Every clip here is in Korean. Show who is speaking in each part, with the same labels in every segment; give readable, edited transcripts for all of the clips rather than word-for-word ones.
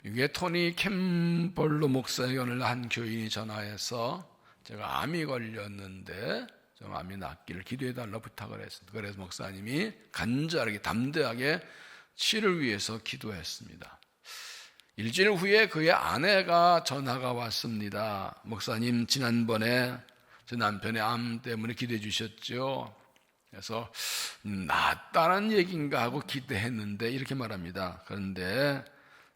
Speaker 1: 이게 토니 캠벌로 목사에게 오늘 한 교인이 전화해서 제가 암이 걸렸는데 좀 암이 낫기를 기도해달라 부탁을 했습니다. 그래서 목사님이 간절하게 담대하게 치를 위해서 기도했습니다. 일주일 후에 그의 아내가 전화가 왔습니다. 목사님, 지난번에 제 남편의 암 때문에 기도해 주셨죠. 그래서 낫다는 얘기인가 하고 기대했는데 이렇게 말합니다. 그런데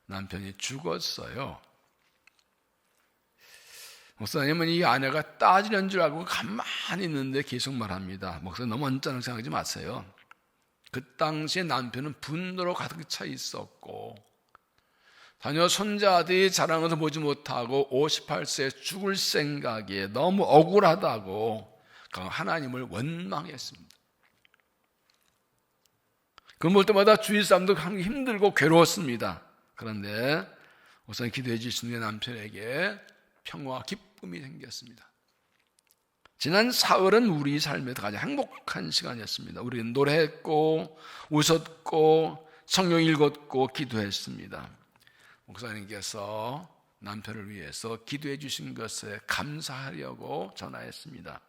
Speaker 1: 남편이 죽었어요. 목사님은 이 아내가 따지는 줄 알고 가만히 있는데 계속 말합니다. 목사님 너무 언짢은 생각하지 마세요. 그 당시에 남편은 분노로 가득 차 있었고 자녀 손자들이 자라는 것을 보지 못하고 58세에 죽을 생각에 너무 억울하다고 하나님을 원망했습니다. 그걸 볼 때마다 주위 사람도 힘들고 괴로웠습니다. 그런데 우선 기도해 주신 내 남편에게 평화와 기쁨이 생겼습니다. 지난 사흘은 우리 삶에서 가장 행복한 시간이었습니다. 우리는 노래했고 웃었고 성경 읽었고 기도했습니다. 목사님께서 남편을 위해서 기도해 주신 것에 감사하려고 전화했습니다.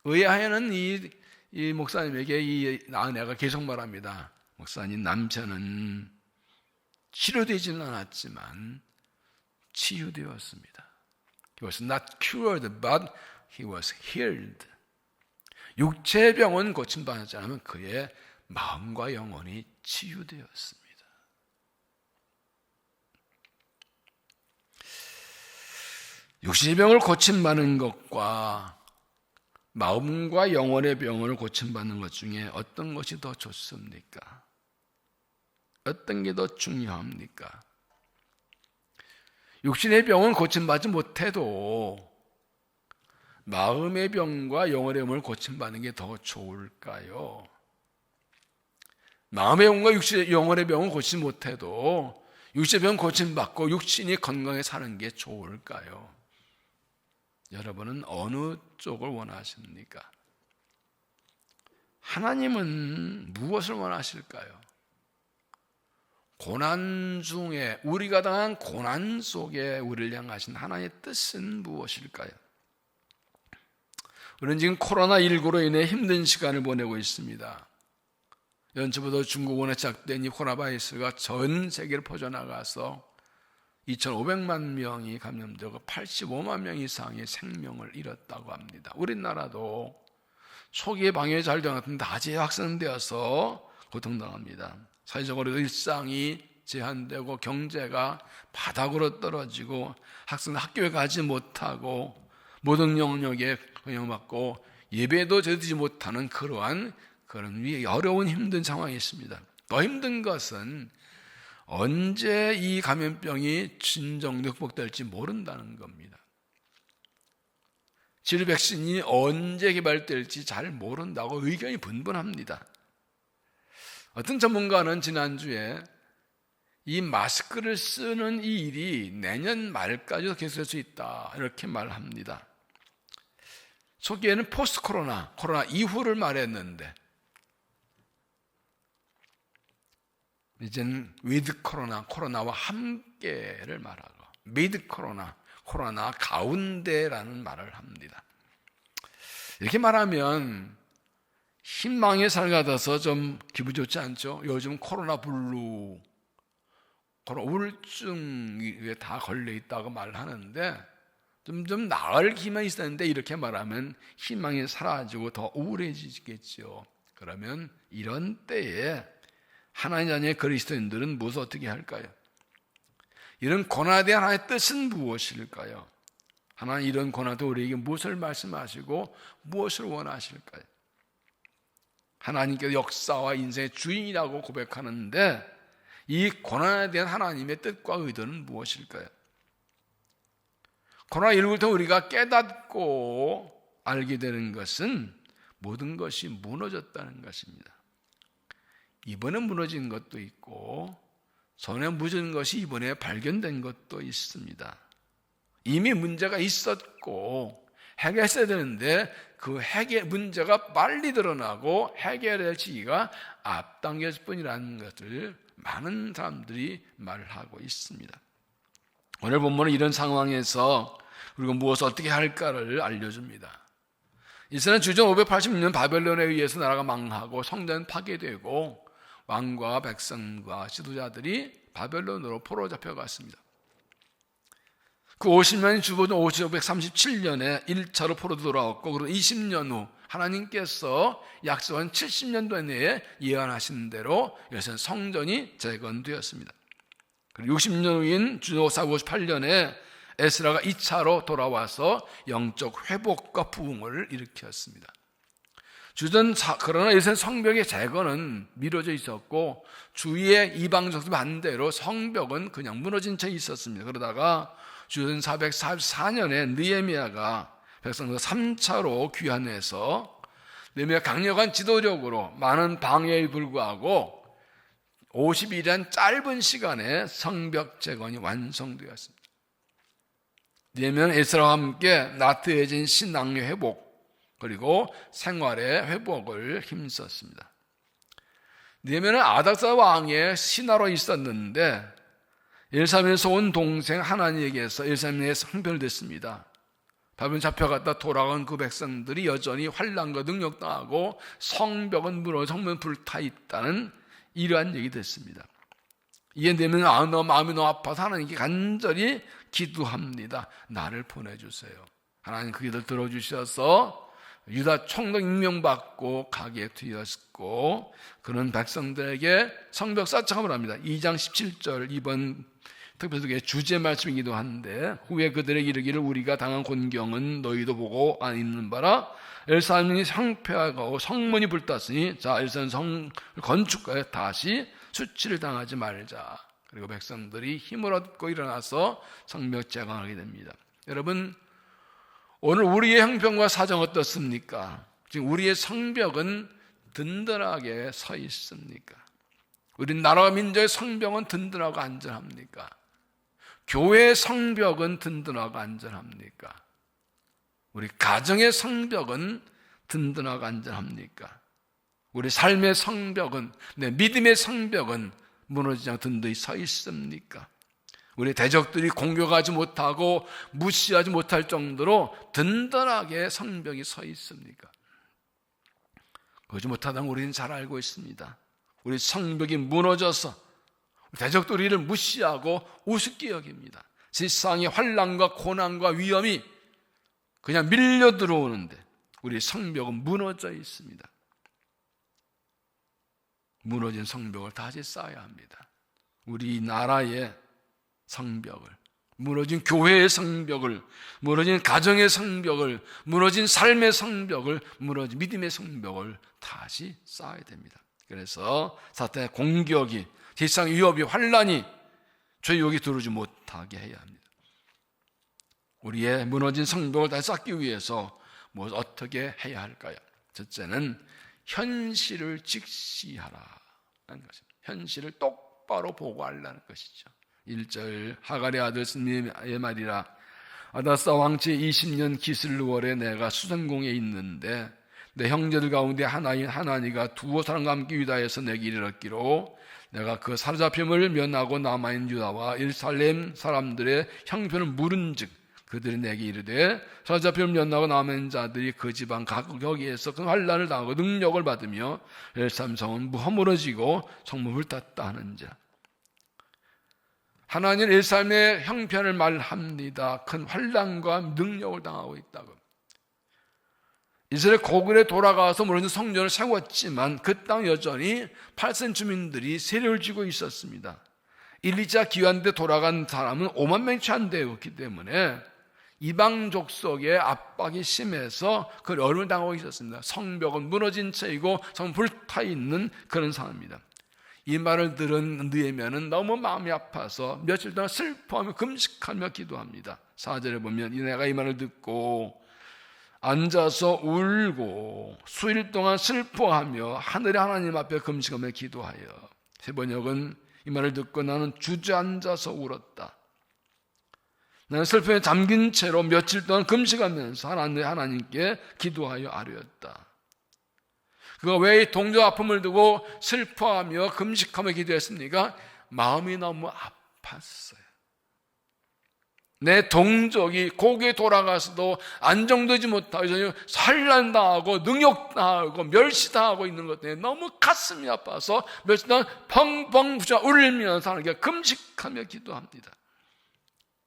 Speaker 1: 의아해는 이 목사님에게 이 아내가 계속 말합니다. 목사님, 남편은 치료되지는 않았지만 치유되었습니다. He was not cured, but he was healed. 육체의 병은 고침받지 않으면 그의 마음과 영혼이 치유되었습니다. 육신의 병을 고침받는 것과 마음과 영혼의 병을 고침받는 것 중에 어떤 것이 더 좋습니까? 어떤 게 더 중요합니까? 육신의 병은 고침받지 못해도 마음의 병과 영혼의 병을 고침받는 게 더 좋을까요? 마음의 병과 영혼의 병은 고치지 못해도 육신의 병 고침받고 육신이 건강하게 사는 게 좋을까요? 여러분은 어느 쪽을 원하십니까? 하나님은 무엇을 원하실까요? 고난 중에 우리가 당한 고난 속에 우리를 향하신 하나님의 뜻은 무엇일까요? 우리는 지금 코로나19로 인해 힘든 시간을 보내고 있습니다. 연초부터 중국원에 시작된 이 코로나 바이러스가 전 세계를 퍼져나가서 2,500만 명이 감염되고 85만 명 이상의 생명을 잃었다고 합니다. 우리나라도 초기에 방역이 잘 되어 같은데 낮에 확산되어서 고통당합니다. 사회적으로 일상이 제한되고 경제가 바닥으로 떨어지고 학생들 학교에 가지 못하고 모든 영역에 영향받고 예배도 드리지 못하는 그런 어려운 힘든 상황이 있습니다. 더 힘든 것은 언제 이 감염병이 진정으로 극복될지 모른다는 겁니다. 치료 백신이 언제 개발될지 잘 모른다고 의견이 분분합니다. 어떤 전문가는 지난주에 이 마스크를 쓰는 이 일이 내년 말까지도 계속될 수 있다 이렇게 말합니다. 초기에는 포스트 코로나 이후를 말했는데 이제는 위드 코로나와 함께를 말하고 미드 코로나 가운데라는 말을 합니다. 이렇게 말하면 희망의 삶 같아서 좀 기분 좋지 않죠? 요즘 코로나 블루, 코로나 우울증에 다 걸려 있다고 말하는데 좀 나을 기만 있었는데 이렇게 말하면 희망이 사라지고 더 우울해지겠죠. 그러면 이런 때에 하나님 자녀의 그리스도인들은 무엇을 어떻게 할까요? 이런 고난에 대한 하나님의 뜻은 무엇일까요? 하나님 이런 고난도 우리에게 무엇을 말씀하시고 무엇을 원하실까요? 하나님께서 역사와 인생의 주인이라고 고백하는데 이 고난에 대한 하나님의 뜻과 의도는 무엇일까요? 코로나19를 통해 우리가 깨닫고 알게 되는 것은 모든 것이 무너졌다는 것입니다. 이번에 무너진 것도 있고 전에 무너진 것이 이번에 발견된 것도 있습니다. 이미 문제가 있었고 해결했어야 되는데 그 해결 문제가 빨리 드러나고 해결될 시기가 앞당겼을 뿐이라는 것을 많은 사람들이 말을 하고 있습니다. 오늘 본문은 이런 상황에서 우리가 무엇을 어떻게 할까를 알려줍니다. 이스라엘은 주전 586년 바벨론에 의해서 나라가 망하고 성전은 파괴되고 왕과 백성과 지도자들이 바벨론으로 포로 잡혀갔습니다. 그 50년이 주보던 537년에 1차로 포로 돌아왔고, 그리고 20년 후 하나님께서 약속한 70년도 내에 예언하신 대로 여기서 성전이 재건되었습니다. 그리고 60년 후인 주전 458년에 에스라가 2차로 돌아와서 영적 회복과 부흥을 일으켰습니다. 그러나 예루살렘 성벽의 재건은 미뤄져 있었고 주위의 이방족들 반대로 성벽은 그냥 무너진 채 있었습니다. 그러다가 주전 444년에 느헤미야가 백성들 3차로 귀환해서 느헤미야 강력한 지도력으로 많은 방해에 불구하고 50일이란 짧은 시간에 성벽 재건이 완성되었습니다. 느헤미야는 에스라와 함께 나태해진 신앙의 회복 그리고 생활의 회복을 힘썼습니다. 느헤미야는 아닥사 왕의 신하로 있었는데 예루살렘에서 온 동생 하나니에게서 예루살렘에 상별됐습니다. 바벨론 잡혀갔다 돌아간 그 백성들이 여전히 환난과 능력당하고 성벽은 무너져 성문은 불타있다는 이러한 얘기 됐습니다. 이에 느헤미야는 마음이 너무 아파서 하나님께 간절히 기도합니다. 나를 보내주세요. 하나님 그 기도를 들어주셔서 유다 총독 임명받고 가게 되었고 그는 백성들에게 성벽 쌓창을 합니다. 2장 17절 이번 특별석의 주제 말씀이기도 한데 후에 그들에게 이르기를 우리가 당한 곤경은 너희도 보고 안 있는 바라 예루살렘이 황폐하고 성문이 불탔으니 자 예루살렘 성 건축가에 다시 수치를 당하지 말자. 그리고 백성들이 힘을 얻고 일어나서 성벽 재건하게 됩니다. 여러분 오늘 우리의 형편과 사정 어떻습니까? 지금 우리의 성벽은 든든하게 서 있습니까? 우리 나라와 민족의 성벽은 든든하고 안전합니까? 교회의 성벽은 든든하고 안전합니까? 우리 가정의 성벽은 든든하고 안전합니까? 우리 삶의 성벽은, 내 믿음의 성벽은 무너지지 않고 든든히 서 있습니까? 우리 대적들이 공격하지 못하고 무시하지 못할 정도로 든든하게 성벽이 서 있습니까? 그러지 못하다면 우리는 잘 알고 있습니다. 우리 성벽이 무너져서 대적들이 우리를 무시하고 우습게 여깁니다. 세상의 환난과 고난과 위험이 그냥 밀려 들어오는데 우리 성벽은 무너져 있습니다. 무너진 성벽을 다시 쌓아야 합니다. 우리 나라의 성벽을, 무너진 교회의 성벽을, 무너진 가정의 성벽을, 무너진 삶의 성벽을, 무너진 믿음의 성벽을 다시 쌓아야 됩니다. 그래서 사탄의 공격이, 세상 위협이, 환난이 저희 여기 들어오지 못하게 해야 합니다. 우리의 무너진 성벽을 다시 쌓기 위해서 어떻게 해야 할까요? 첫째는 현실을 직시하라 하는 것입니다. 현실을 똑바로 보고하라는 것이죠. 1절 하갈의 아들 스미의 말이라 아다사 왕제 20년 기슬루월에 내가 수성궁에 있는데 내 형제들 가운데 하나인 하나니가 두어 사람과 함께 유다에서 내게 이르렀기로 내가 그 사로잡힘을 면하고 남아있는 유다와 예루살렘 사람들의 형편을 물은즉 그들이 내게 이르되 사로잡힘을 면하고 남은 자들이 그 지방 각 여기에서 그 환난을 당하고 능력을 받으며 예루살렘 성은 허물어지고 성문을 닫다 하는지라. 하나님은 예루살렘의 형편을 말합니다. 큰 환난과 능력을 당하고 있다고. 이스라엘 고국에 돌아가서 물론 성전을 세웠지만 그 땅 여전히 팔선 주민들이 세력을 쥐고 있었습니다. 1, 2차 기환 때 돌아간 사람은 5만 명이 채 안 되었기 때문에 이방족 속의 압박이 심해서 그 어려움을 당하고 있었습니다. 성벽은 무너진 채이고 성은 불타 있는 그런 상황입니다. 이 말을 들은 느헤미야는 너무 마음이 아파서 며칠 동안 슬퍼하며 금식하며 기도합니다. 4절에 보면 내가 이 말을 듣고 앉아서 울고 수일 동안 슬퍼하며 하늘의 하나님 앞에 금식하며 기도하여. 세번역은 이 말을 듣고 나는 주저앉아서 울었다. 나는 슬픔에 잠긴 채로 며칠 동안 금식하면서 하나님께 기도하여 아뢰었다. 그가 왜 동족 아픔을 두고 슬퍼하며 금식하며 기도했습니까? 마음이 너무 아팠어요. 내 동족이 고국에 돌아가서도 안정되지 못하고 산란당하고 능욕당하고 멸시당하고 있는 것 때문에 너무 가슴이 아파서 며칠 동안 펑펑 부쳐 울면서 하나님께 금식하며 기도합니다.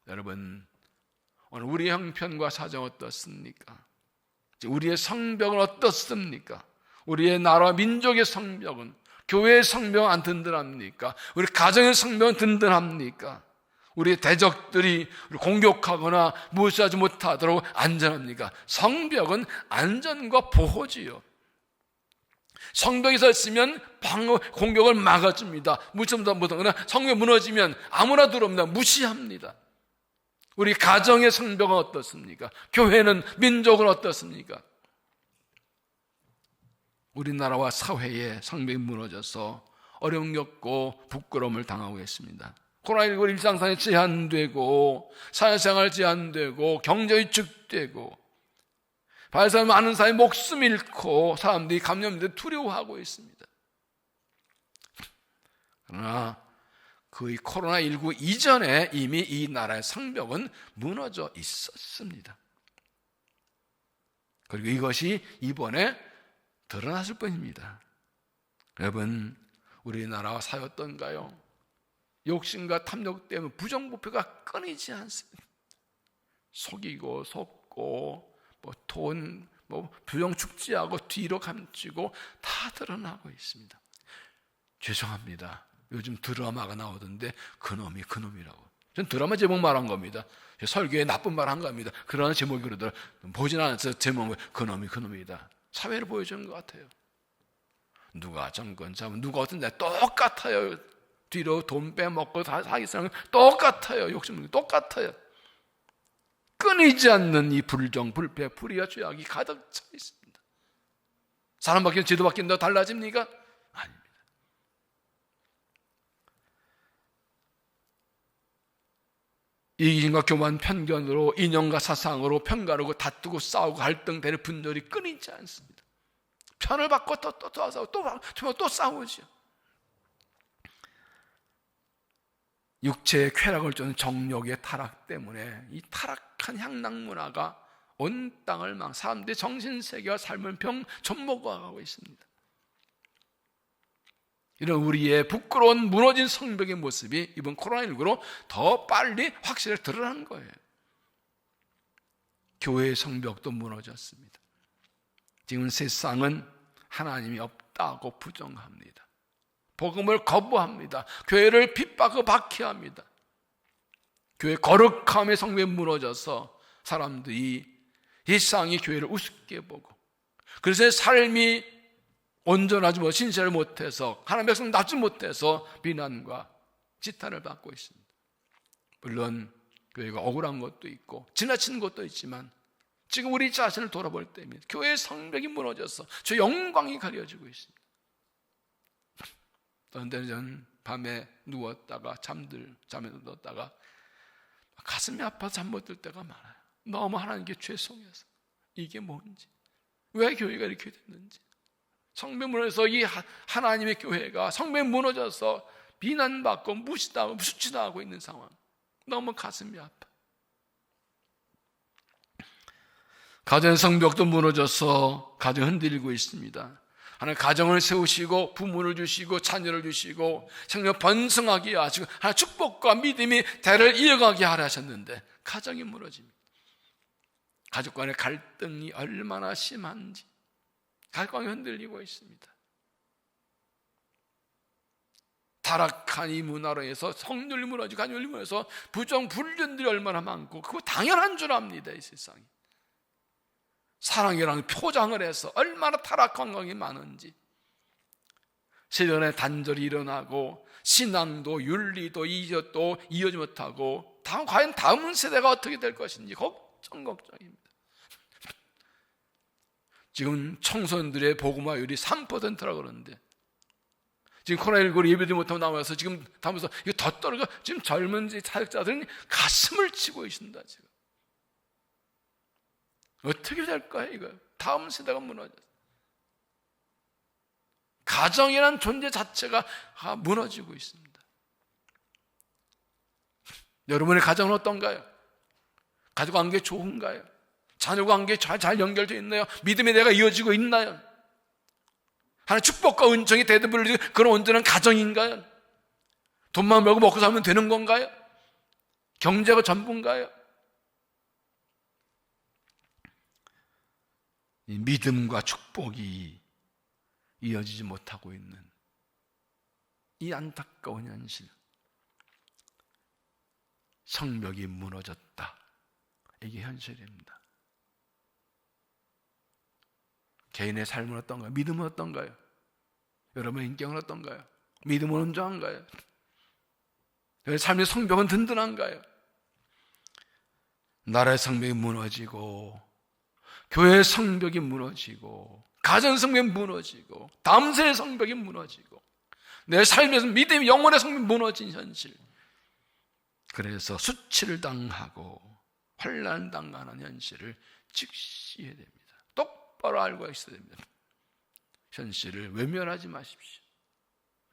Speaker 1: 여러분, 오늘 우리 형편과 사정 어떻습니까? 우리의 성벽은 어떻습니까? 우리의 나라 민족의 성벽은, 교회의 성벽은 안 든든합니까? 우리 가정의 성벽은 든든합니까? 우리의 대적들이 공격하거나 무시하지 못하도록 안전합니까? 성벽은 안전과 보호지요. 성벽이 서 있으면 공격을 막아줍니다. 무시하지 못하거나 성벽이 무너지면 아무나 들어옵니다. 무시합니다. 우리 가정의 성벽은 어떻습니까? 교회는, 민족은 어떻습니까? 우리나라와 사회의 성벽이 무너져서 어려움 겪고 부끄러움을 당하고 있습니다. 코로나19 일상생활이 제한되고 사회생활 제한되고 경제 위축되고 발생 많은 사람이 목숨 잃고 사람들이 감염돼 두려워하고 있습니다. 그러나 그 코로나19 이전에 이미 이 나라의 성벽은 무너져 있었습니다. 그리고 이것이 이번에 드러났을 뿐입니다. 여러분, 우리나라와 사회 어떤가요? 욕심과 탐욕 때문에 부정부패가 끊이지 않습니다. 속이고 속고 돈 부정 축지하고 뒤로 감추고 다 드러나고 있습니다. 죄송합니다. 요즘 드라마가 나오던데 그놈이 그놈이라고. 전 드라마 제목 말한 겁니다. 설교에 나쁜 말 한 겁니다. 그러나 제목이 그러더라. 보진 않았어요. 제목은 그놈이 그놈이다. 사회를 보여주는 것 같아요. 누가 정권 잡으면 누가 어떤데 똑같아요. 뒤로 돈 빼먹고 다 사기사는 똑같아요. 욕심은 똑같아요. 끊이지 않는 이 불정, 불패, 불의와 죄악이 가득 차 있습니다. 사람 바뀌면 제도 바뀐다고 달라집니까? 아닙니다. 이기심과 교만, 편견으로, 인연과 사상으로 편가르고 다투고 싸우고 갈등, 대립, 분열이 끊이지 않습니다. 편을 받고 또 싸우고 또 싸우죠. 육체의 쾌락을 주는 정욕의 타락 때문에 이 타락한 향락 문화가 온 땅을 사람들의 정신세계와 삶을 좀먹어가고 있습니다. 이런 우리의 부끄러운 무너진 성벽의 모습이 이번 코로나19로 더 빨리 확실히 드러난 거예요. 교회의 성벽도 무너졌습니다. 지금 세상은 하나님이 없다고 부정합니다. 복음을 거부합니다. 교회를 핍박하고 박해합니다. 교회 거룩함의 성벽이 무너져서 사람들이 일상이 교회를 우습게 보고, 그래서 삶이 온전하지 못해 신실을 못해서 하나님의 백성 낫지 못해서 비난과 지탄을 받고 있습니다. 물론 교회가 억울한 것도 있고 지나치는 것도 있지만 지금 우리 자신을 돌아볼 때입니다. 교회의 성벽이 무너져서 저 영광이 가려지고 있습니다. 어떤 때는 저는 밤에 누웠다가 잠에 들었다가 가슴이 아파서 잠 못 들 때가 많아요. 너무 하나님께 죄송해서 이게 뭔지, 왜 교회가 이렇게 됐는지, 성벽 무너져서 이 하나님의 교회가 성벽 무너져서 비난받고 무시당하고 수치당하고 있는 상황, 너무 가슴이 아파. 가정의 성벽도 무너져서 가정 흔들리고 있습니다. 하나님 가정을 세우시고 부모를 주시고 자녀를 주시고 생명 번성하게 하시고 하나님 축복과 믿음이 대를 이어가게 하려 하셨는데 가정이 무너집니다. 가족 간의 갈등이 얼마나 심한지 가정이 흔들리고 있습니다. 타락한 이 문화로 해서 성률이 무너지고 가정이 무너져서 부정불륜들이 얼마나 많고 그거 당연한 줄 압니다. 이 세상이 사랑이라는 표장을 해서 얼마나 타락한 것이 많은지, 세대간의 단절이 일어나고 신앙도 윤리도 이어지 못하고 과연 다음 세대가 어떻게 될 것인지 걱정입니다. 지금 청소년들의 복음화율이 3%라고 그러는데 지금 코로나19로 예배도 못하고 나와서 지금 다면서 이거 더 떨어져. 지금 젊은 사역자들은 가슴을 치고 계신다. 지금 어떻게 될까요? 이거 다음 세대가 무너져. 가정이라는 존재 자체가 무너지고 있습니다. 여러분의 가정은 어떤가요? 가족 관계 좋은가요? 자녀 관계 잘 연결되어 있나요? 믿음의 대가 이어지고 있나요? 하나님 축복과 은총이 대대불리는 그런 온전한 가정인가요? 돈만 벌고 먹고 살면 되는 건가요? 경제가 전부인가요? 이 믿음과 축복이 이어지지 못하고 있는 이 안타까운 현실, 성벽이 무너졌다, 이게 현실입니다. 개인의 삶은 어떤가요? 믿음은 어떤가요? 여러분의 인격은 어떤가요? 믿음은 온전한가요? 여러분의 삶의 성벽은 든든한가요? 나라의 성벽이 무너지고, 교회의 성벽이 무너지고, 가정 성벽이 무너지고, 다음 세의 성벽이 무너지고, 내 삶에서 믿음의 영혼의 성벽이 무너진 현실. 그래서 수치를 당하고 환난 당하는 현실을 직시해야 됩니다. 똑바로 알고 있어야 됩니다. 현실을 외면하지 마십시오.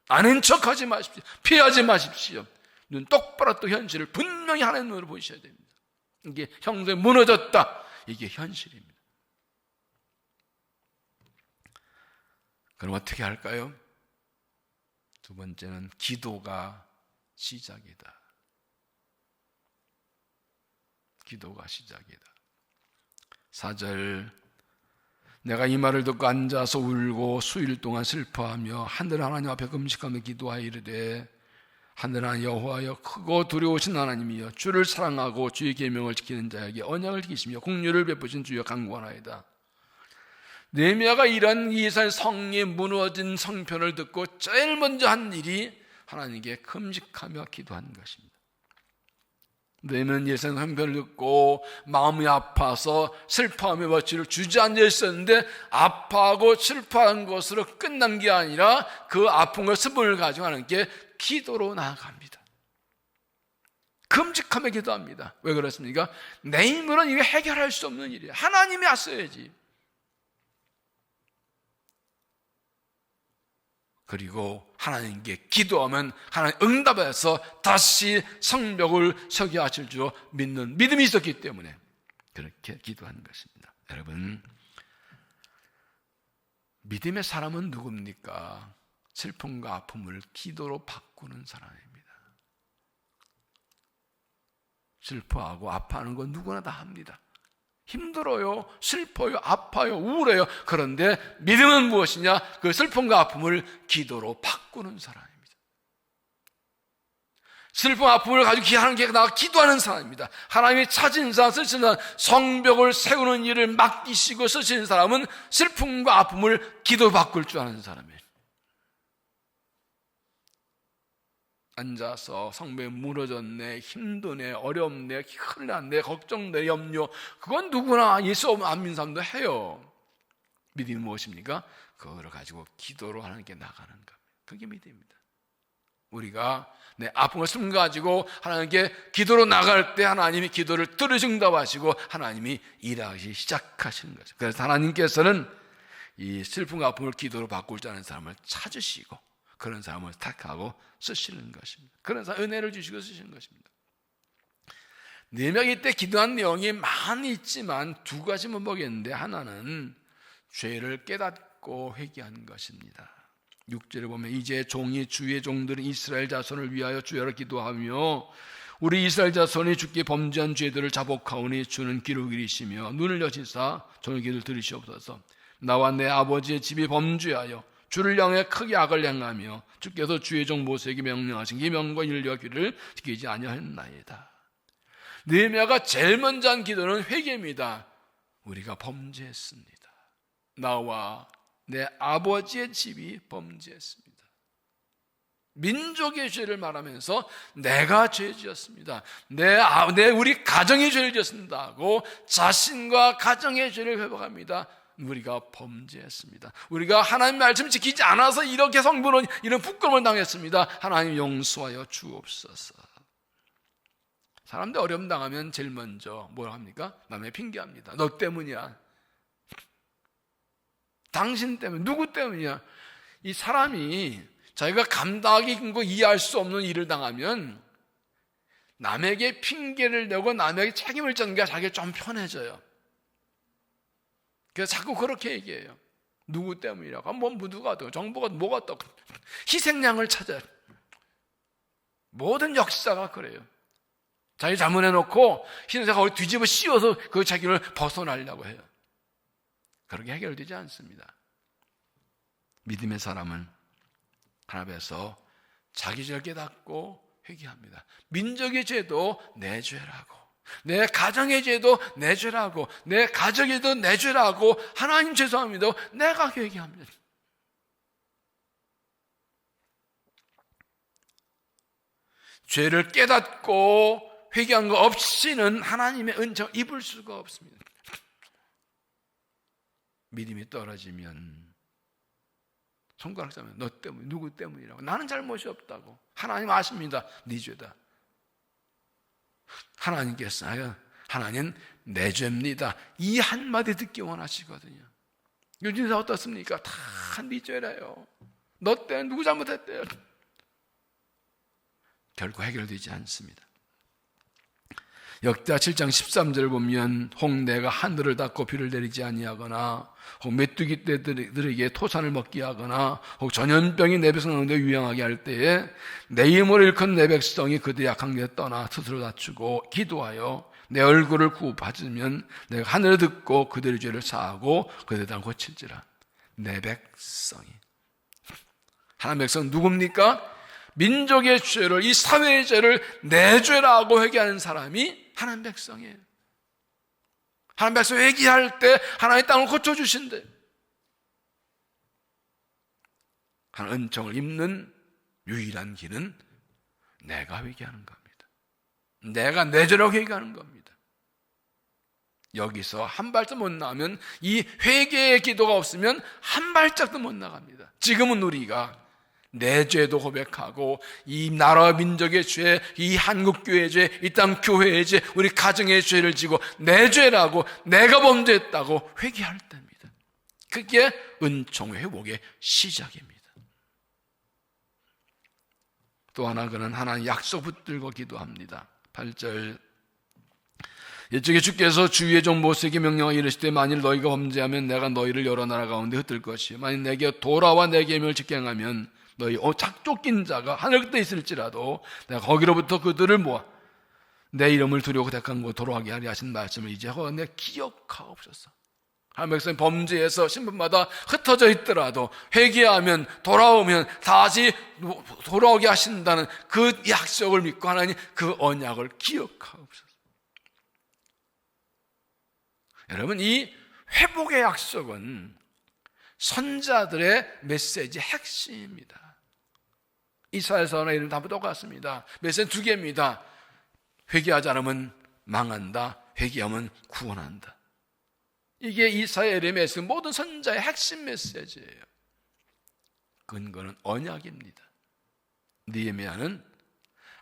Speaker 1: 아는 척하지 마십시오. 피하지 마십시오. 눈 똑바로 또 현실을 분명히 하나님 눈으로 보셔야 됩니다. 이게 형성이 무너졌다, 이게 현실입니다. 그럼 어떻게 할까요? 두 번째는 기도가 시작이다. 기도가 시작이다. 4절, 내가 이 말을 듣고 앉아서 울고 수일 동안 슬퍼하며 하늘 하나님 앞에 금식하며 기도하여 이르되, 하늘 하나님 여호와여, 크고 두려우신 하나님이여, 주를 사랑하고 주의 계명을 지키는 자에게 언약을 지키시며 긍휼을 베푸신 주여 간구하나이다. 느헤미야가 이런 이스라엘 성이 무너진 성편을 듣고 제일 먼저 한 일이 하나님께 금식하며 기도한 것입니다. 느헤미야는 예수님 성편을 듣고 마음이 아파서 슬퍼하며 며칠을 주저앉아 있었는데, 아파하고 슬퍼한 것으로 끝난 게 아니라 그 아픈 걸 스분을 가지고 하나님께 기도로 나아갑니다. 금식하며 기도합니다. 왜 그렇습니까? 내 힘으로는 이거 해결할 수 없는 일이에요. 하나님이 하셔야지. 그리고 하나님께 기도하면 하나님 응답해서 다시 성벽을 서게 하실 줄 믿는 믿음이 있었기 때문에 그렇게 기도하는 것입니다. 여러분, 믿음의 사람은 누굽니까? 슬픔과 아픔을 기도로 바꾸는 사람입니다. 슬퍼하고 아파하는 건 누구나 다 합니다. 힘들어요, 슬퍼요, 아파요, 우울해요. 그런데 믿음은 무엇이냐? 그 슬픔과 아픔을 기도로 바꾸는 사람입니다. 슬픔, 아픔을 가지고 하나님께 나가 기도하는 사람입니다. 하나님이 찾은 사람, 쓰시는 사람, 성벽을 세우는 일을 맡기시고 쓰시는 사람은 슬픔과 아픔을 기도로 바꿀 줄 아는 사람이에요. 앉아서 성벽이 무너졌네, 힘드네, 어렵네, 큰일 났네, 걱정돼, 염려, 그건 누구나 예수 안 믿는 사람도 해요. 믿음이 무엇입니까? 그거를 가지고 기도로 하나님께 나가는 겁니다. 그게 믿음입니다. 우리가 내 아픈 것을 가지고 하나님께 기도로 나갈 때 하나님이 기도를 들으시 응답하시고 하나님이 일하기 시작하시는 거죠. 그래서 하나님께서는 이 슬픔과 아픔을 기도로 바꿀 줄 아는 사람을 찾으시고 그런 사람을 택하고 쓰시는 것입니다. 그런 사람 은혜를 주시고 쓰시는 것입니다. 느헤미야가 때 기도한 내용이 많이 있지만 두 가지만 보겠는데, 하나는 죄를 깨닫고 회개한 것입니다. 6절에 보면 이제 종이 주의 종들은 이스라엘 자손을 위하여 주여라 기도하며 우리 이스라엘 자손이 주께 범죄한 죄들을 자복하오니 주는 귀를 기리시며 눈을 여시사 종의 기도를 들으시옵소서. 나와 내 아버지의 집이 범죄하여 주를 향해 크게 악을 행하며 주께서 주의 종 모세에게 명령하신 계명과 율례와 규례를 지키지 아니하였나이다. 느헤미야가 제일 먼저 한 기도는 회개입니다. 우리가 범죄했습니다. 나와 내 아버지의 집이 범죄했습니다. 민족의 죄를 말하면서 내가 죄지었습니다. 우리 가정이 죄를 지었습니다 하고 자신과 가정의 죄를 회복합니다. 우리가 범죄했습니다. 우리가 하나님 말씀 지키지 않아서 이렇게 성부는 이런 부끄러움을 당했습니다. 하나님 용서하여 주옵소서. 사람들 어려움 당하면 제일 먼저 뭘 합니까? 남의 핑계합니다. 너 때문이야. 당신 때문에, 누구 때문이야? 이 사람이 자기가 감당하기 힘들고 이해할 수 없는 일을 당하면 남에게 핑계를 내고 남에게 책임을 져는 게 자기가 좀 편해져요. 그래서 자꾸 그렇게 얘기해요. 누구 때문이라고. 뭐 누가 또 정부가 뭐가 또 희생양을 찾아요. 모든 역사가 그래요. 자기 잘못해놓고 희생자가 거기 뒤집어 씌워서 그 책임을 벗어나려고 해요. 그렇게 해결되지 않습니다. 믿음의 사람은 하나님 앞에서 자기 죄를 깨닫고 회개합니다. 민족의 죄도 내 죄라고, 내 가정의 죄도 내 죄라고, 내 가족의 죄도 내 죄라고, 하나님 죄송합니다, 내가 회개합니다. 죄를 깨닫고 회개한 거 없이는 하나님의 은총을 입을 수가 없습니다. 믿음이 떨어지면 손가락 잡으면 너 때문에, 누구 때문이라고. 나는 잘못이 없다고. 하나님 아십니다. 네 죄다. 하나님께서 하나님 내 죄입니다, 이 한마디 듣기 원하시거든요. 요즘 어떻습니까? 다 네 죄래요. 너 때문에 누구 잘못했대요. 결코 해결되지 않습니다. 역대하 7장 13절을 보면 홍내가 하늘을 닫고 비를 내리지 아니하거나 혹 메뚜기 떼들에게 토산을 먹게 하거나 혹 전염병이 내 백성을 유행하게 할 때에 내 힘을 일컫는 내 백성이 그들의 약한 데 떠나 스스로 낮추고 기도하여 내 얼굴을 구받으면 내가 하늘을 듣고 그들의 죄를 사하고 그들에 대한 고칠지라. 내 백성이, 하나님 백성은 누굽니까? 민족의 죄를, 이 사회의 죄를 내 죄라고 회개하는 사람이 하나님 백성이에요. 하나님 백성 회개할 때 하나님의 땅을 고쳐주신대. 하나님 은총을 입는 유일한 길은 내가 회개하는 겁니다. 내가 내 죄라고 회개하는 겁니다. 여기서 한 발짝 못 나가면, 이 회개의 기도가 없으면 한 발짝도 못 나갑니다. 지금은 우리가 내 죄도 고백하고 이 나라 민족의 죄, 이 한국교회의 죄, 이 땅 교회의 죄, 우리 가정의 죄를 지고 내 죄라고, 내가 범죄했다고 회개할 때입니다. 그게 은총 회복의 시작입니다. 또 하나, 그는 하나님 약속 붙들고 기도합니다. 8절, 이쪽에 주께서 주위의 종 모세에게 명령하여 이르시되 만일 너희가 범죄하면 내가 너희를 여러 나라 가운데 흩을 것이요 만일 내게 돌아와 내 계명을 지켜 행하면 너희 쫓긴 자가 하늘 끝에 있을지라도 내가 거기로부터 그들을 모아 내 이름을 두려워 택한 곳 돌아가게 하리 하신 말씀을 이제 내 기억하옵소서. 하나님 백성이 범죄해서 신분마다 흩어져 있더라도 회개하면, 돌아오면 다시 돌아오게 하신다는 그 약속을 믿고 하나님 그 언약을 기억하옵소서. 여러분, 이 회복의 약속은 선자들의 메시지의 핵심입니다. 이스라엘 선언의 이름 다 똑같습니다. 메시지는 두 개입니다. 회개하지 않으면 망한다, 회개하면 구원한다. 이게 이사야의 메시지, 모든 선자의 핵심 메시지예요. 근거는 언약입니다. 느헤미야는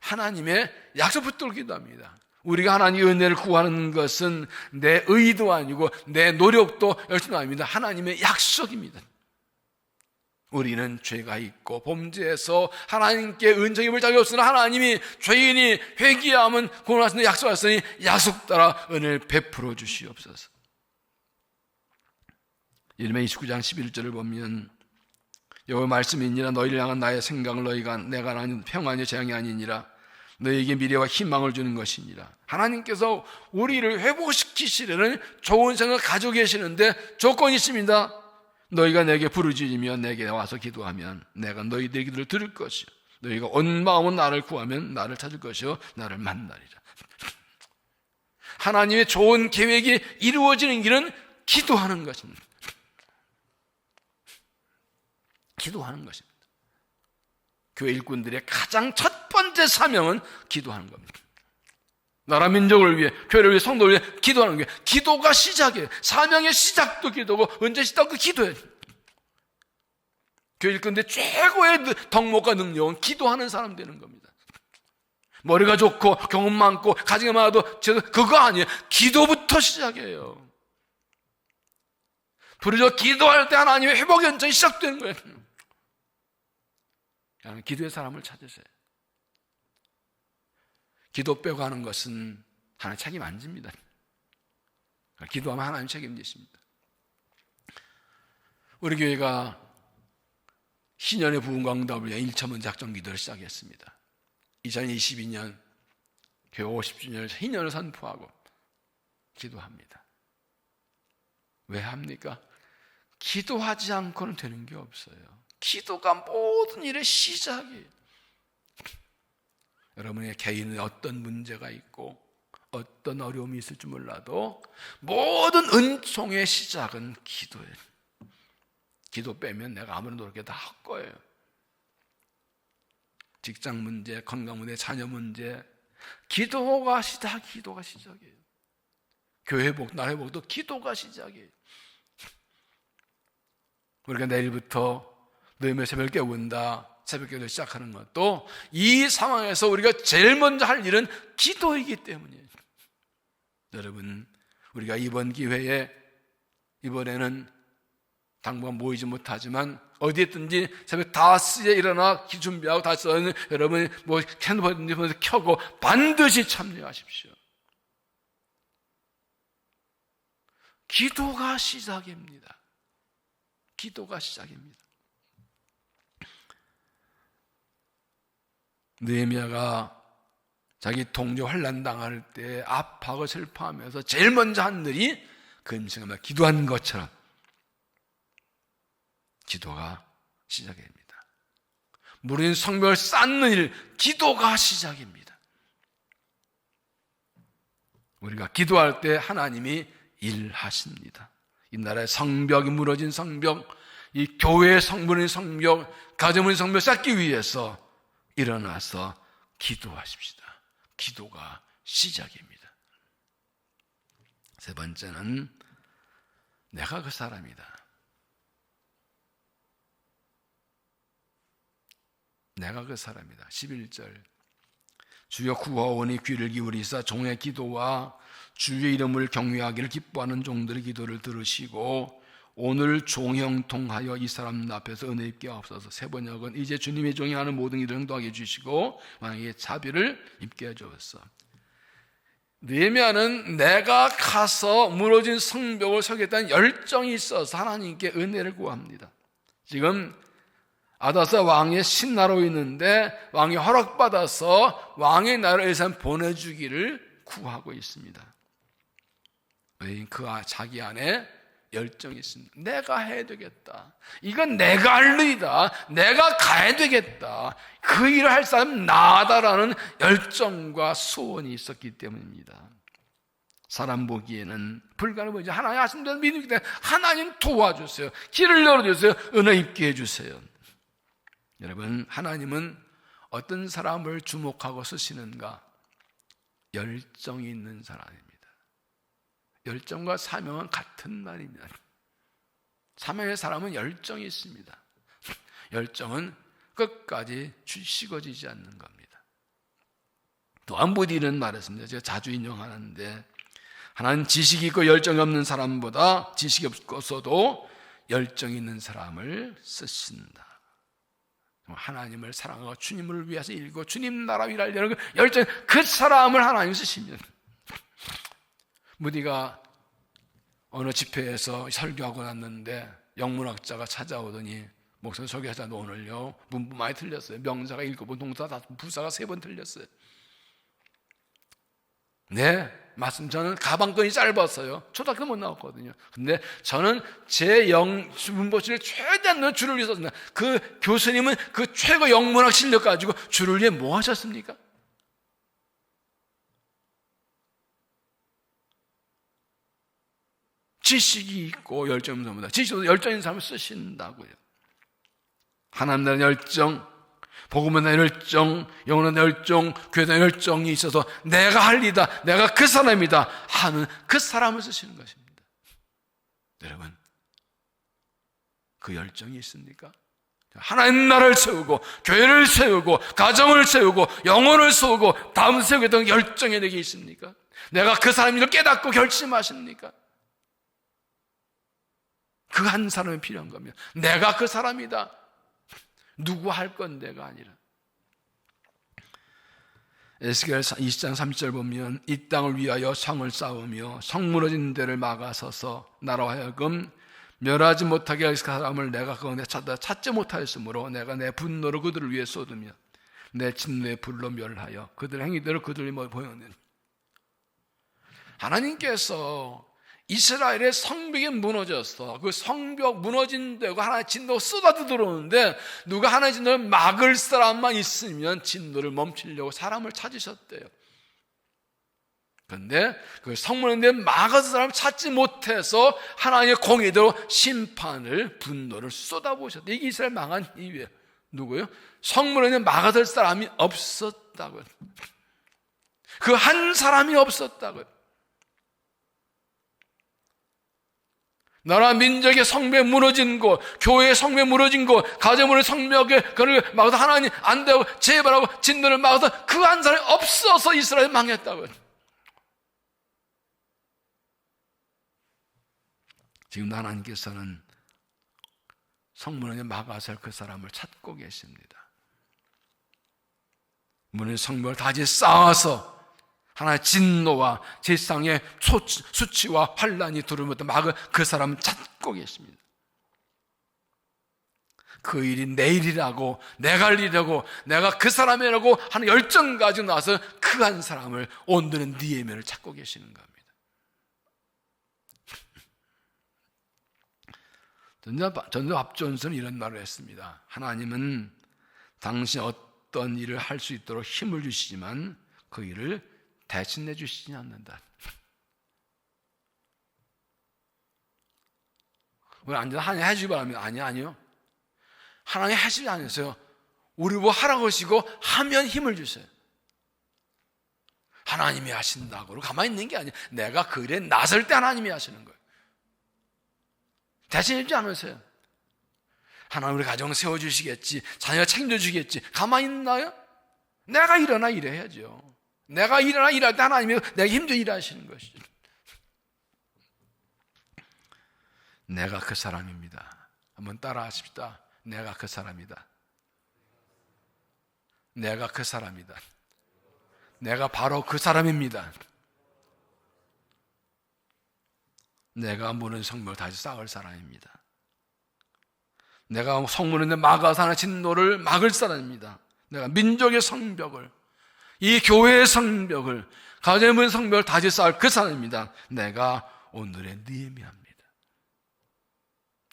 Speaker 1: 하나님의 약속 붙들고 기도합니다. 우리가 하나님의 은혜를 구하는 것은 내 의도 아니고 내 노력도 열심히 아닙니다. 하나님의 약속입니다. 우리는 죄가 있고 범죄해서 하나님께 은총이 입을 자격이 없으나 하나님이 죄인이 회개하면 구원하신다고 약속하셨으니 약속 따라 은혜를 베풀어 주시옵소서. 예레미야 29장 11절을 보면 여호와의 말씀이니라 너희를 향한 나의 생각을 너희가 내가 하나님 평안의 재앙이 아니니라 너희에게 미래와 희망을 주는 것이니라. 하나님께서 우리를 회복시키시려는 좋은 생각을 가지고 계시는데 조건이 있습니다. 너희가 내게 부르짖으며 내게 와서 기도하면 내가 너희들의 기도를 들을 것이요 너희가 온 마음은 나를 구하면 나를 찾을 것이요 나를 만나리라. 하나님의 좋은 계획이 이루어지는 길은 기도하는 것입니다. 기도하는 것입니다. 교회 일꾼들의 가장 첫 번째 사명은 기도하는 겁니다. 나라 민족을 위해, 교회를 위해, 성도를 위해 기도하는 게 기도가 시작이에요. 사명의 시작도 기도고 언제 시작도 기도예요. 교회 일꾼들의 최고의 덕목과 능력은 기도하는 사람 되는 겁니다. 머리가 좋고 경험 많고 가정이 많아도 그거 아니에요. 기도부터 시작이에요. 부르짖어 기도할 때 하나님의 회복 연장이 시작되는 거예요. 그냥 기도의 사람을 찾으세요. 기도 빼고 하는 것은 하나님 책임 안 집니다. 기도하면 하나님 책임지십니다. 우리 교회가 신년의 부흥과 응답을 위해 1차 작정 기도를 시작했습니다. 2022년 교회 50주년을 신년을 선포하고 기도합니다. 왜 합니까? 기도하지 않고는 되는 게 없어요. 기도가 모든 일의 시작이에요. 여러분의 개인의 어떤 문제가 있고 어떤 어려움이 있을지 몰라도 모든 은총의 시작은 기도예요. 기도 빼면 내가 아무리 노력해도 다 헛거예요. 직장 문제, 건강 문제, 자녀 문제, 기도가 시작이에요. 교회 회복, 나라 회복도 기도가 시작이에요. 우리가 내일부터 너희의 새벽 깨운다, 새벽 기도를 시작하는 것도 이 상황에서 우리가 제일 먼저 할 일은 기도이기 때문이에요. 여러분, 우리가 이번 기회에 이번에는 당분간 모이지 못하지만 어디에 있든지 새벽 5시에 일어나 준비하고 5시에 여러분 뭐 핸드폰 켜고 반드시 참여하십시오. 기도가 시작입니다. 기도가 시작입니다. 느헤미야가 자기 동료 환난 당할 때 아파하고 슬퍼하면서 제일 먼저 한 일이 금식하며 기도한 것처럼 기도가 시작입니다. 무너진 성벽을 쌓는 일, 기도가 시작입니다. 우리가 기도할 때 하나님이 일하십니다. 이 나라의 성벽이 무너진 성벽, 이 교회의 성문의 성벽, 가정의 성벽을 쌓기 위해서 일어나서 기도하십시다. 기도가 시작입니다. 세 번째는 내가 그 사람이다. 내가 그 사람이다. 11절 주여 구하오니 귀를 기울이사 종의 기도와 주의 이름을 경외하기를 기뻐하는 종들의 기도를 들으시고 오늘 종형통하여 이 사람 앞에서 은혜 입게 하옵소서. 세 번역은 이제 주님의 종이 하는 모든 일을 행동하게 해주시고 왕에게 자비를 입게 해주옵소서. 느헤미야는 내가 가서 무너진 성벽을 서겠다는 열정이 있어서 하나님께 은혜를 구합니다. 지금 아다사 왕의 신나로 있는데 왕이 허락받아서 왕의 나라에서 보내주기를 구하고 있습니다. 그 자기 안에 열정이 있습니다. 내가 해야 되겠다. 이건 내가 할 일이다. 내가 가야 되겠다. 그 일을 할 사람은 나다라는 열정과 소원이 있었기 때문입니다. 사람 보기에는 불가능한 거죠. 하나님 하신다는 믿음이기 때문에 하나님 도와주세요. 길을 열어주세요. 은혜 입게 해주세요. 여러분, 하나님은 어떤 사람을 주목하고 쓰시는가? 열정이 있는 사람입니다. 열정과 사명은 같은 말입니다. 사명의 사람은 열정이 있습니다. 열정은 끝까지 식어지지 않는 겁니다. 또 안부디는 말했습니다. 제가 자주 인용하는데 하나는 지식이 있고 열정이 없는 사람보다 지식이 없어도 열정이 있는 사람을 쓰신다. 하나님을 사랑하고 주님을 위해서 일고 주님 나라 일하려는 그 열정, 그 사람을 하나님 쓰십니다. 무디가 어느 집회에서 설교하고 났는데 영문학자가 찾아오더니 목사님 설교하자는데 오늘요 문부 많이 틀렸어요. 명사가 7번, 동사가 5번, 부사가 3번 틀렸어요. 네, 말씀 저는 가방끈이 짧았어요. 초등학교 못 나왔거든요. 근데 저는 제 문보실을 최대한 줄을 위해서 썼습니다. 그 교수님은 그 최고 영문학 실력 가지고 줄을 위해 뭐 하셨습니까? 지식이 있고 열정이 있는 사람보다 지식도 열정 있는 사람을 쓰신다고요. 하나님 나라의 열정, 복음에 대한 열정, 영혼에 대한 열정, 교회에 대한 열정이 있어서 내가 할 일이다, 내가 그 사람이다 하는 그 사람을 쓰시는 것입니다. 여러분, 그 열정이 있습니까? 하나님 나라를 세우고 교회를 세우고 가정을 세우고 영혼을 세우고 다음 세우겠다는 열정이 내게 있습니까? 내가 그 사람을 깨닫고 결심하십니까? 그 한 사람이 필요한 겁니다. 내가 그 사람이다. 누구 할 건데가 아니라. 에스겔 20장 30절 보면 이 땅을 위하여 성을 쌓으며 성 무너진 데를 막아서서 나로 하여금 멸하지 못하게 할 사람을 내가 그건에 찾지 못하였으므로 내가 내 분노를 그들을 위해 쏟으며 내 진노의 불로 멸하여 그들 행위대로 그들이 보여는. 하나님께서 이스라엘의 성벽이 무너졌어. 그 성벽 무너진 데고 하나님의 진노가 쏟아져 들어오는데 누가 하나님의 진노를 막을 사람만 있으면 진노를 멈추려고 사람을 찾으셨대요. 그런데 그 성문인데 막아서 사람을 찾지 못해서 하나님의 공의대로 심판을 분노를 쏟아부으셨다. 이게 이스라엘 망한 이유예요. 누구요? 성문에 막아설 사람이 없었다고요. 그 한 사람이 없었다고요. 나라 민족의 성벽 무너진 곳, 교회의 성벽 무너진 곳, 가정문의 성벽에 그걸 막아서 하나님 안 되고 재발하고 진노를 막아서 그 한 사람이 없어서 이스라엘 망했다고요. 지금도 하나님께서는 성문에 막아서 그 사람을 찾고 계십니다. 문의 성벽을 다시 쌓아서 하나님의 진노와 세상의 수치와 환란이 들어오면 막을 그 사람을 찾고 계십니다. 그 일이 내 일이라고 내가 할 일이라고 내가 그 사람이라고 하는 열정 가지고 나서 그 한 사람을 오늘은 니에미아를 찾고 계시는 겁니다. 전도 압존서는 이런 말을 했습니다. 하나님은 당신이 어떤 일을 할 수 있도록 힘을 주시지만 그 일을 대신해 주시지 않는다. 왜 안 돼? 하나님 해주기 바랍니다. 아니요. 하나님 해주지 않으세요. 우리 뭐 하라고 하시고 하면 힘을 주세요. 하나님이 하신다고 가만히 있는 게 아니에요. 내가 그 일에 나설 때 하나님이 하시는 거예요. 대신해 주지 않으세요. 하나님 우리 가정 세워주시겠지, 자녀 챙겨주겠지, 가만히 있나요? 내가 일어나 일해야죠. 내가 일어나 일할 때 하나님이 내가 힘들어 일하시는 것이죠. 내가 그 사람입니다. 한번 따라 하십시다. 내가 그 사람이다. 내가 그 사람이다. 내가 바로 그 사람입니다. 내가 무너진 성벽을 다시 쌓을 사람입니다. 내가 성문에 막아서 하는 진노를 막을 사람입니다. 내가 민족의 성벽을, 이 교회의 성벽을, 가정의 성벽을 다시 쌓을 그 사람입니다. 내가 오늘의 느헤미야입니다.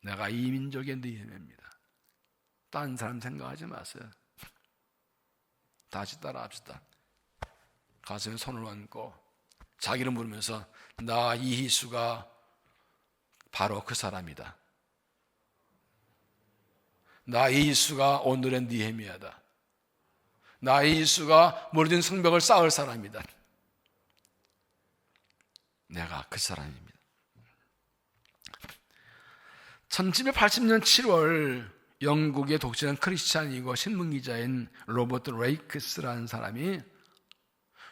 Speaker 1: 내가 이 민족의 느헤미야입니다. 딴 사람 생각하지 마세요. 다시 따라합시다. 가슴에 손을 얹고 자기를 물으면서 나 이희수가 바로 그 사람이다. 나 이희수가 오늘의 느헤미야다. 나 이희수가 무너진 성벽을 쌓을 사람이다. 내가 그 사람입니다. 1780년 7월 영국의 독실한 크리스찬이고 신문기자인 로버트 레이크스라는 사람이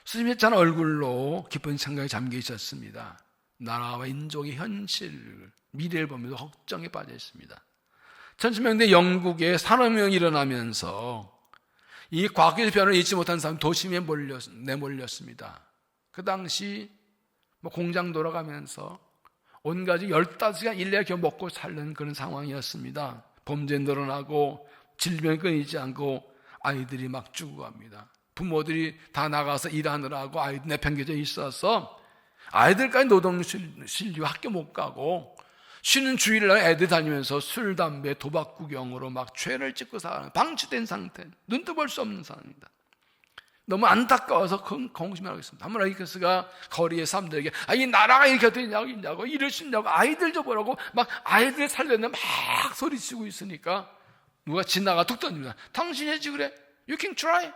Speaker 1: 수심했잖아 얼굴로 깊은 생각에 잠겨 있었습니다. 나라와 인종의 현실, 미래를 보면서 걱정에 빠져 있습니다. 1700년대 영국에 산업혁명이 일어나면서 이 과학기술 변화를 잊지 못한 사람이 도심에 내몰렸습니다. 그 당시 공장 돌아가면서 온 가족 15시간 일내에 겨우 먹고 살는 그런 상황이었습니다. 범죄 늘어나고 질병이 끊이지 않고 아이들이 막 죽어갑니다. 부모들이 다 나가서 일하느라고 아이들 내팽개쳐 있어서 아이들까지 노동 실려 학교 못 가고 쉬는 주일날 애들 다니면서 술, 담배, 도박 구경으로 막 죄를 짓고 사는 방치된 상태, 눈도 볼 수 없는 사람입니다. 너무 안타까워서 공심하고 있습니다. 하모라이크스가 거리의 사람들에게 이 나라가 이렇게 되냐고 이럴 수 있냐고 아이들 좀 보라고 막 아이들 살려내 막 소리치고 있으니까 누가 지나가 툭 던집니다. 당신이 해지 그래? You can try.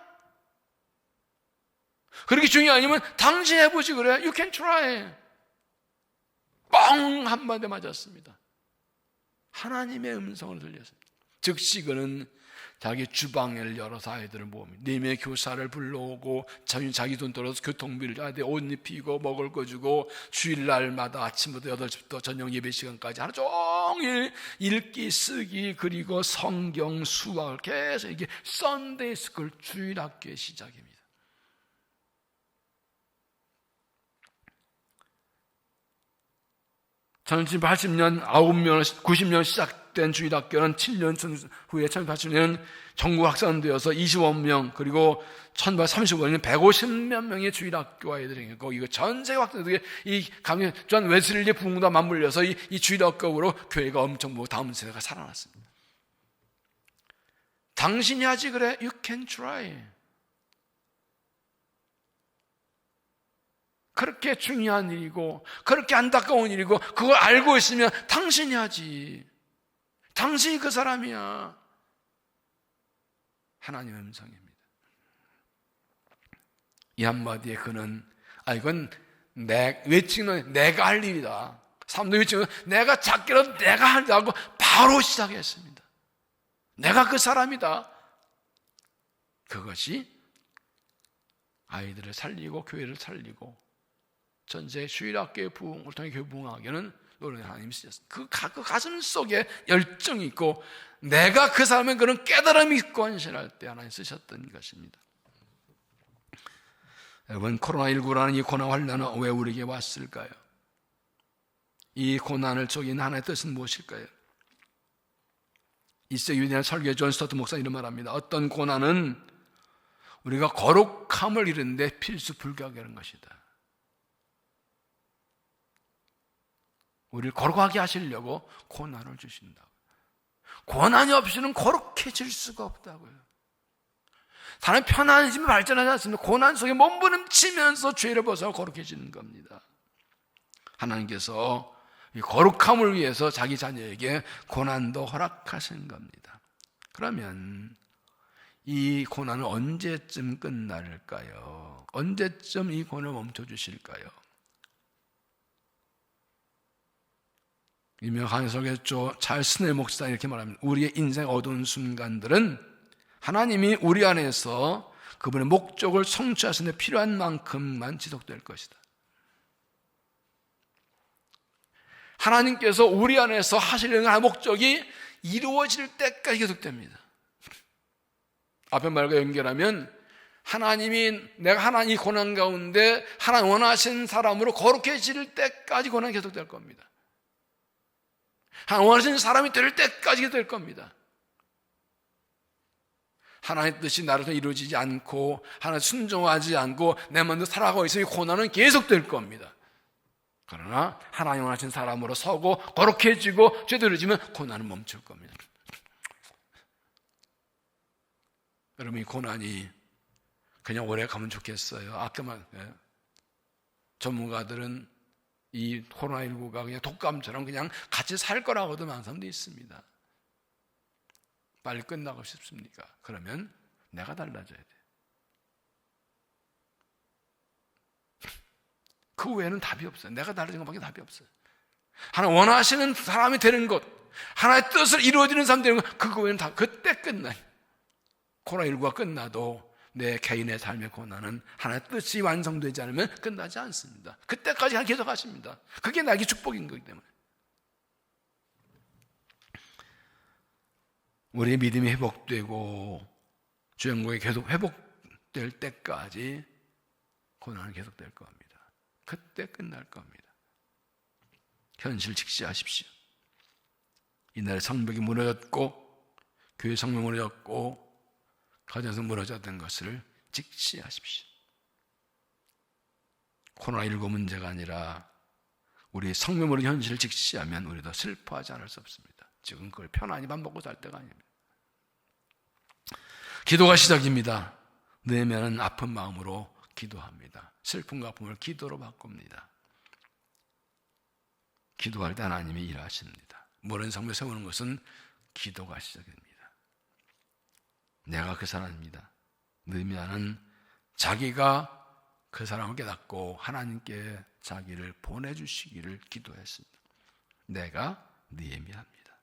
Speaker 1: 그렇게 중요한 아니면 당신 해보지 그래? You can try. 뻥 한마디 맞았습니다. 하나님의 음성을 들렸습니다. 즉시 그는 자기 주방을 열어서 아이들을 모으며 네명의 교사를 불러오고 자기 돈 들어서 교통비를 아이들 옷 입히고 먹을 거 주고 주일날마다 아침부터 8시부터 저녁 예배 시간까지 하루 종일 읽기 쓰기 그리고 성경 수학을 계속 이게 썬데이 스쿨 주일학교의 시작입니다. 1780년 9명 90년 시작된 주일학교는 7년 후에 1880년 전국 확산되어서 25명 그리고 1835년 150몇 명의 주일학교 아이들이 있고 이거 전 세계 확산되게 이 강연 존 웨슬리 부흥과 맞물려서 이 주일학교로 교회가 엄청 다음 세대가 살아났습니다. 당신이 하지 그래? You can try. 그렇게 중요한 일이고 그렇게 안타까운 일이고 그걸 알고 있으면 당신이 하지. 당신이 그 사람이야. 하나님의 음성입니다. 이 한마디에 그는 이건 외치는 내가 할 일이다. 사람들 외치는 내가 작게라도 내가 하려고 바로 시작했습니다. 내가 그 사람이다. 그것이 아이들을 살리고 교회를 살리고 전체 주일학교의 부흥을 통해 교회 부흥하기는 노력을 하나님이 쓰셨습니다. 그 가슴 속에 열정이 있고 내가 그 사람의 그런 깨달음이 있고 헌신할 때 하나님 쓰셨던 것입니다. 여러분, 코로나19라는 이 고난 환난은 왜 우리에게 왔을까요? 이 고난을 적인 하나의 뜻은 무엇일까요? 1세기 유대인 설교 존 스토트 목사 이런 말합니다. 어떤 고난은 우리가 거룩함을 이루는데 필수 불가결한 것이다. 우리를 거룩하게 하시려고 고난을 주신다고. 고난이 없이는 거룩해질 수가 없다고요. 사람이 편안해지면 발전하지 않습니다. 고난 속에 몸부림치면서 죄를 벗어 거룩해지는 겁니다. 하나님께서 이 거룩함을 위해서 자기 자녀에게 고난도 허락하신 겁니다. 그러면 이 고난은 언제쯤 끝날까요? 언제쯤 이 고난을 멈춰주실까요? 유명한 설교조 찰스 스넬 목사 이렇게 말합니다. 우리의 인생 어두운 순간들은 하나님이 우리 안에서 그분의 목적을 성취하시는 데 필요한 만큼만 지속될 것이다. 하나님께서 우리 안에서 하시려는 목적이 이루어질 때까지 계속됩니다. 앞에 말과 연결하면 내가 하나님 고난 가운데 하나님 원하신 사람으로 거룩해질 때까지 고난이 계속될 겁니다. 하나님 원하시는 사람이 될 때까지 될 겁니다. 하나님의 뜻이 나로서 이루어지지 않고 하나님 순종하지 않고 내 마음대로 살아가고 있으면 고난은 계속될 겁니다. 그러나 하나님 원하신 사람으로 서고 거룩해지고 제대로 지면 고난은 멈출 겁니다. 여러분, 이 고난이 그냥 오래 가면 좋겠어요. 아까만 전문가들은 이 코로나19가 그냥 독감처럼 그냥 같이 살 거라고도 많은 사람도 있습니다. 빨리 끝나고 싶습니까? 그러면 내가 달라져야 돼. 그 외에는 답이 없어요. 내가 달라지는 것밖에 답이 없어요. 하나님 원하시는 사람이 되는 것, 하나의 뜻을 이루어지는 사람 되는 것, 그거 외에는 다 그때 끝나요. 코로나19가 끝나도 내 개인의 삶의 고난은 하나의 뜻이 완성되지 않으면 끝나지 않습니다. 그때까지 계속 하십니다. 그게 나에게 축복인 거기 때문에. 우리의 믿음이 회복되고 주영국이 계속 회복될 때까지 고난은 계속될 겁니다. 그때 끝날 겁니다. 현실 직시하십시오. 이날 성벽이 무너졌고 교회 성벽이 무너졌고 가정에서 무너졌던 것을 직시하십시오. 코로나19 문제가 아니라 우리 성명으로 현실을 직시하면 우리도 슬퍼하지 않을 수 없습니다. 지금 그걸 편안히 밥 먹고 살 때가 아닙니다. 기도가 시작입니다. 느헤미야는 아픈 마음으로 기도합니다. 슬픔과 아픔을 기도로 바꿉니다. 기도할 때 하나님이 일하십니다. 모든 성벽 세우는 것은 기도가 시작입니다. 내가 그 사람입니다. 느헤미야는 자기가 그 사람을 깨닫고 하나님께 자기를 보내주시기를 기도했습니다. 내가 느헤미야입니다.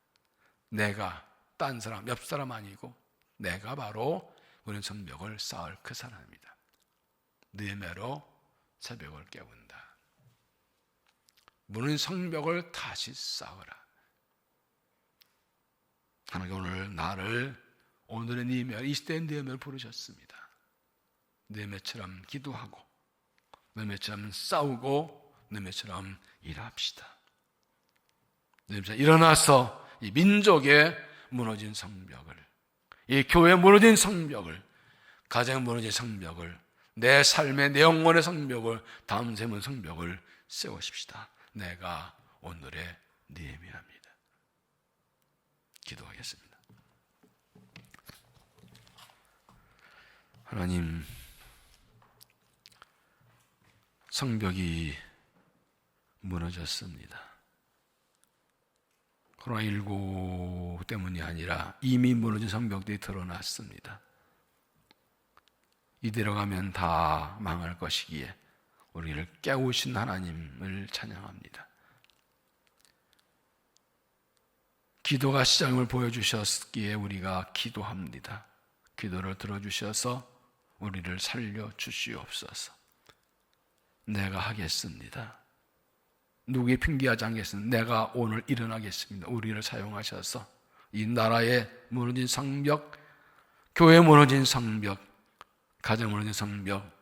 Speaker 1: 내가 딴 사람, 옆 사람 아니고 내가 바로 무너진 성벽을 쌓을 그 사람입니다. 느헤미야로 새벽을 깨운다. 무너진 성벽을 다시 쌓으라. 하나님 오늘 나를, 오늘의 느헤미야, 이 시대의 느헤미야를 부르셨습니다. 느헤미야처럼 기도하고 느헤미야처럼 싸우고 느헤미야처럼 일합시다. 느헤미야처럼 일어나서 이 민족의 무너진 성벽을, 이 교회의 무너진 성벽을, 가정의 무너진 성벽을, 내 삶의, 내 영혼의 성벽을, 다음 세문 성벽을 세우십시다. 내가 오늘의 느헤미야입니다. 기도하겠습니다. 하나님, 성벽이 무너졌습니다. 코로나19 때문이 아니라 이미 무너진 성벽들이 드러났습니다. 이대로 가면 다 망할 것이기에 우리를 깨우신 하나님을 찬양합니다. 기도가 시작을 보여주셨기에 우리가 기도합니다. 기도를 들어주셔서 우리를 살려주시옵소서. 내가 하겠습니다. 누구의 핑계하지 않겠습니다. 내가 오늘 일어나겠습니다. 우리를 사용하셔서 이 나라의 무너진 성벽, 교회 무너진 성벽, 가정 무너진 성벽,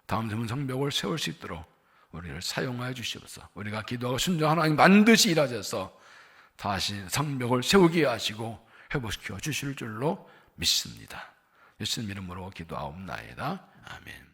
Speaker 1: 다음 세문 성벽을 세울 수 있도록 우리를 사용하여 주시옵소서. 우리가 기도하고 순종 하나님 반드시 일하셔서 다시 성벽을 세우게 하시고 회복시켜 주실 줄로 믿습니다. 예수님 이름으로 기도하옵나이다. 아멘.